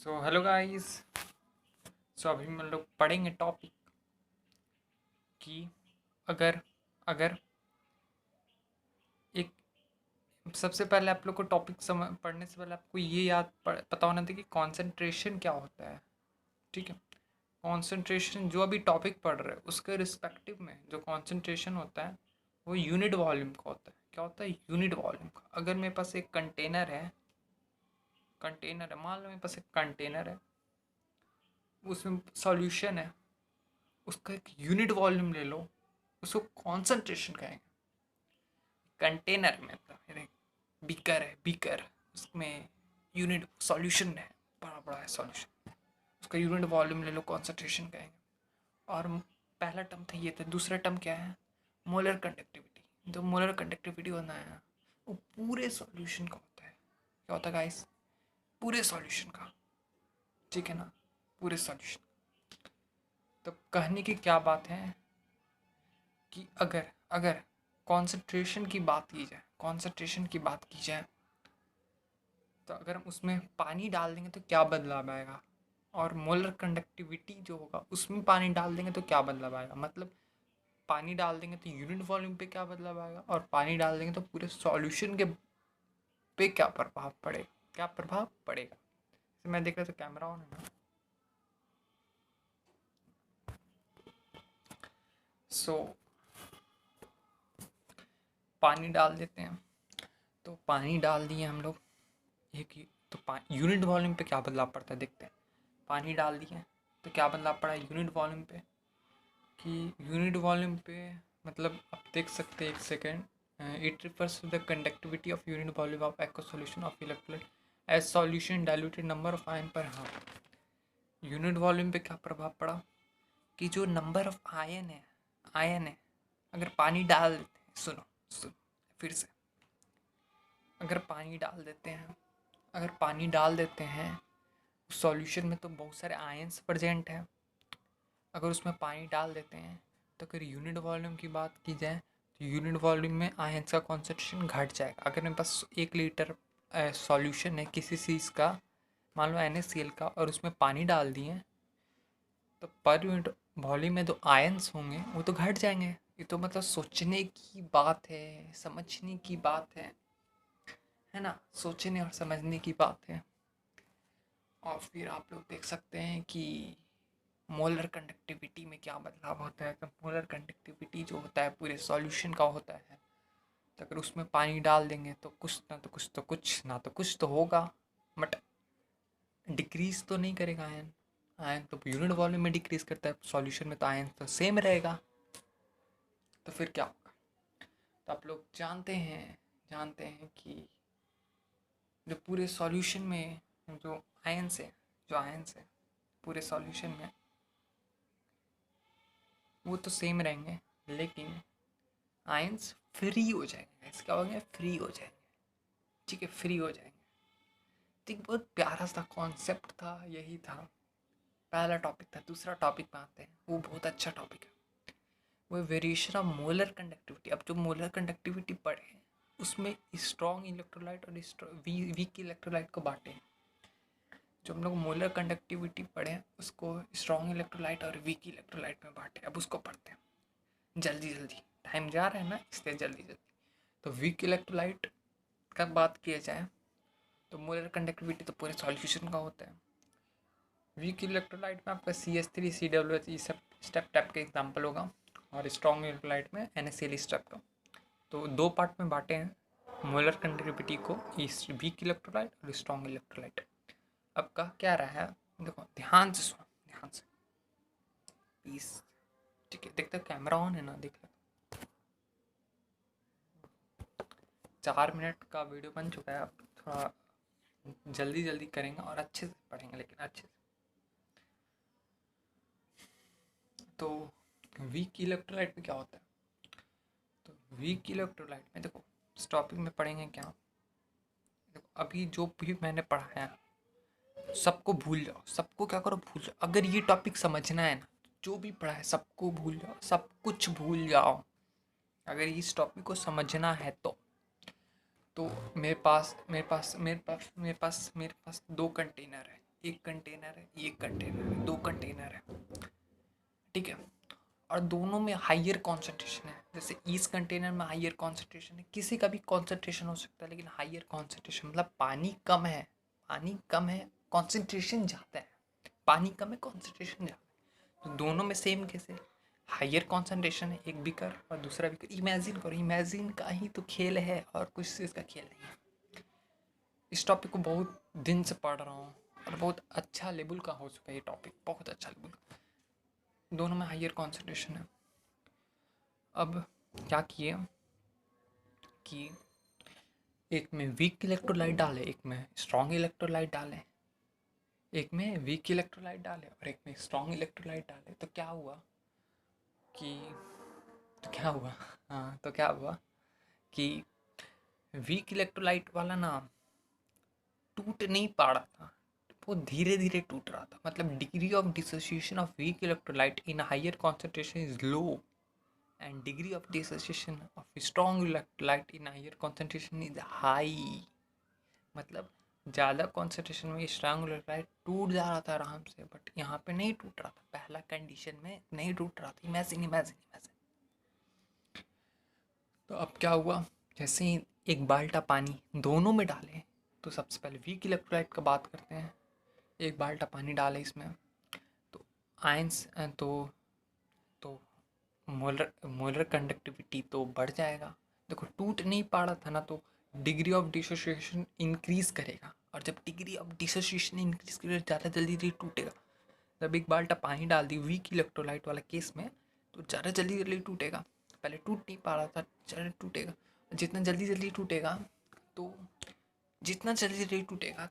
So hello guys. सो अभी हम लोग पढ़ेंगे टॉपिक कि अगर अगर एक सबसे पहले आप लोग को टॉपिक पढ़ने से पहले आपको ये पता होना चाहिए कि कंसंट्रेशन क्या होता है। ठीक है, कंसंट्रेशन जो अभी टॉपिक पढ़ रहे हैं उसके रिस्पेक्टिव में जो कंसंट्रेशन होता है वो यूनिट वॉल्यूम का होता है। क्या होता है? यूनिट वॉल्यूम का। अगर मेरे पास एक कंटेनर है, मान लो मेरे पास एक कंटेनर है, उसमें सॉल्यूशन है, उसका एक यूनिट वॉल्यूम ले लो, उसको कॉन्सेंट्रेशन कहेंगे। कंटेनर में मतलब बीकर उसमें यूनिट सॉल्यूशन है, बड़ा बड़ा है सॉल्यूशन, उसका यूनिट वॉल्यूम ले लो, कॉन्सेंट्रेशन कहेंगे। और पहला टर्म था ये था। दूसरा टर्म क्या है? Molar conductivity. जो मोलर कंडक्टिविटी होना है वो पूरे सॉल्यूशन का होता है। क्या होता है गाइस? पूरे सॉल्यूशन का। ठीक है ना, पूरे सॉल्यूशन। तो कहने की क्या बात है कि अगर अगर कंसंट्रेशन की बात की जाए तो अगर हम उसमें पानी डाल देंगे तो क्या बदलाव आएगा, और मोलर कंडक्टिविटी जो होगा उसमें पानी डाल देंगे तो क्या बदलाव आएगा। मतलब पानी डाल देंगे तो यूनिट वॉल्यूम पे क्या बदलाव आएगा, और पानी डाल देंगे तो पूरे सॉल्यूशन के पे क्या प्रभाव पड़ेगा। मैं देख रहा था कैमरा ऑन है ना। सो पानी डाल देते हैं, तो पानी डाल दिए हम लोग एक ही, तो यूनिट वॉल्यूम पे क्या बदलाव पड़ता है देखते हैं। पानी डाल दिए तो क्या बदलाव पड़ा यूनिट वॉल्यूम पे, कि यूनिट वॉल्यूम पे मतलब आप देख सकते हैं। एक second. It refers to the conductivity of unit volume of aqueous solution of electrolyte as solution diluted number of ion per half. Unit volume पे क्या प्रभाव पड़ा कि जो नंबर ऑफ आयन है, अगर पानी डाल देते हैं, सुनो फिर से, अगर पानी डाल देते हैं सॉल्यूशन में तो बहुत सारे आयंस प्रेजेंट हैं। अगर उसमें पानी डाल देते हैं तो अगर यूनिट वॉल्यूम की बात की जाए तो यूनिट वॉल्यूम में आयंस का कॉन्सेंट्रेशन घट जाएगा। अगर मेरे पास 1 लीटर सॉल्यूशन है किसी चीज़ का, मान लो NaCl का, और उसमें पानी डाल दिए तो पर यूनिट वॉल्यूम में जो आयंस होंगे वो तो घट जाएंगे। ये तो मतलब सोचने की बात है, समझने की बात है ना, सोचने और समझने की बात है। और फिर आप लोग देख सकते हैं कि मोलर कंडक्टिविटी में क्या बदलाव होता है। तो मोलर कंडक्टिविटी जो होता है पूरे सॉल्यूशन का होता है। तो अगर उसमें पानी डाल देंगे तो कुछ तो होगा, बट डिक्रीज तो नहीं करेगा आयन। आयन तो यूनिट वॉल्यूम में डिक्रीज करता है, सॉल्यूशन में तो आयन तो सेम रहेगा। तो फिर क्या होगा? तो आप लोग जानते हैं कि जो पूरे सॉल्यूशन में जो आयंस है पूरे सॉल्यूशन में वो तो सेम रहेंगे, लेकिन आयंस फ्री हो जाएंगे। इसका हो गया फ्री हो जाएंगे। ठीक है, फ्री हो जाएंगे। तो एक बहुत प्यारा सा कॉन्सेप्ट था, यही था पहला टॉपिक था। दूसरा टॉपिक में आते हैं, वो बहुत अच्छा टॉपिक है, वो वेरिएशन ऑफ मोलर कंडक्टिविटी। अब जो मोलर कंडक्टिविटी पढ़े हैं उसमें स्ट्रॉन्ग इलेक्ट्रोलाइट और वीक इलेक्ट्रोलाइट को बांटे हैं। जो हम लोग मोलर कंडक्टिविटी पढ़े हैं उसको स्ट्रॉन्ग इलेक्ट्रोलाइट और वीक इलेक्ट्रोलाइट में बांटे। अब उसको पढ़ते हैं जल्दी जल्दी, टाइम जा रहा है ना, इसलिए जल्दी जल्दी। तो वीक इलेक्ट्रोलाइट का बात किया जाए तो मोलर कंडक्टिविटी तो पूरे सॉल्यूशन का होता है। वीक इलेक्ट्रोलाइट में आपका CH3 CWH ये सब स्टेप टाइप का एग्जाम्पल होगा, और स्ट्रॉन्ग इलेक्ट्रोलाइट में NaCl स्टेप का। तो दो पार्ट में बांटे हैं मोलर कंडक्टिविटी को, वीक इलेक्ट्रोलाइट और स्ट्रॉन्ग इलेक्ट्रोलाइट। अब का क्या रहा है, देखो ध्यान से सुनो, ध्यान से प्लीज। ठीक है, देखते कैमरा ऑन है ना, देख लो। 4 मिनट का वीडियो बन चुका है, अब थोड़ा जल्दी जल्दी करेंगे और अच्छे से पढ़ेंगे, लेकिन अच्छे से। तो वीक इलेक्ट्रोलाइट में क्या होता है? तो वीक इलेक्ट्रोलाइट में देखो, इस टॉपिक में पढ़ेंगे क्या, देखो अभी जो भी मैंने पढ़ाया सबको भूल जाओ, सबको क्या करो, भूल जाओ। अगर ये टॉपिक समझना है ना, जो भी पढ़ा है सबको भूल जाओ, सब कुछ भूल जाओ। अगर इस टॉपिक को समझना है तो मेरे पास 2 कंटेनर है। एक कंटेनर है, एक कंटेनर है, 2 कंटेनर है, ठीक है, और दोनों में हाइयर कॉन्सेंट्रेशन है। जैसे इस कंटेनर में हाइयर कॉन्सेंट्रेशन है, किसी का भी कॉन्सेंट्रेशन हो सकता है, लेकिन हाइयर कॉन्सेंट्रेशन मतलब पानी कम है, पानी कम है, कॉन्सेंट्रेशन ज़्यादा है, पानी कम है, कॉन्सेंट्रेशन ज़्यादा है। तो दोनों में सेम कैसे, हाइयर कॉन्सेंट्रेशन है, एक बीकर और दूसरा बीकर। इमेजिन करो, इमेजिन का ही तो खेल है और कुछ चीज़ का खेल नहीं है। इस टॉपिक को बहुत दिन से पढ़ रहा हूँ और बहुत अच्छा लेवल का हो चुका है ये टॉपिक, बहुत अच्छा लेवल का। दोनों में हाइयर कॉन्सेंट्रेशन है। अब क्या किए कि एक में वीक इलेक्ट्रोलाइट डाले, एक में स्ट्रॉन्ग इलेक्ट्रोलाइट डाले, एक में वीक इलेक्ट्रोलाइट डाले और एक में स्ट्रॉन्ग इलेक्ट्रोलाइट डाले। तो क्या हुआ कि तो क्या हुआ हाँ, तो क्या हुआ कि वीक इलेक्ट्रोलाइट वाला ना टूट नहीं पा रहा था, वो धीरे धीरे टूट रहा था। मतलब degree of dissociation of weak electrolyte in higher concentration is low and degree of dissociation of strong electrolyte in higher concentration is high. मतलब ज़्यादा कॉन्सेंट्रेशन में स्ट्रॉन्ग इलेक्ट्रोलाइट टूट जा रहा था आराम से, बट यहाँ पे नहीं टूट रहा था, पहला कंडीशन में नहीं टूट रहा था। Imagine imagine imagine. तो अब क्या हुआ, जैसे ही एक बाल्टा पानी दोनों में डाले, तो सबसे पहले वीक इलेक्ट्रोलाइट का बात करते हैं। एक बाल्टा पानी डाले इसमें, तो आयंस तो मोलर मोलर कंडक्टिविटी तो बढ़ जाएगा। देखो टूट नहीं पा रहा था ना, तो डिग्री ऑफ डिसोसिएशन इंक्रीज करेगा, और जब डिग्री ऑफ डिसोसिएशन इंक्रीज करेगा ज़्यादा जल्दी जल्दी टूटेगा। जब एक बाल्टा पानी डाल दी वीक इलेक्ट्रोलाइट वाला केस में, तो ज़्यादा जल्दी जल्दी टूटेगा। पहले टूट नहीं पा रहा था, ज़्यादा टूटेगा। जितना जल्दी जल्दी टूटेगा, तो जितना जल्दी जल्दी टूटेगा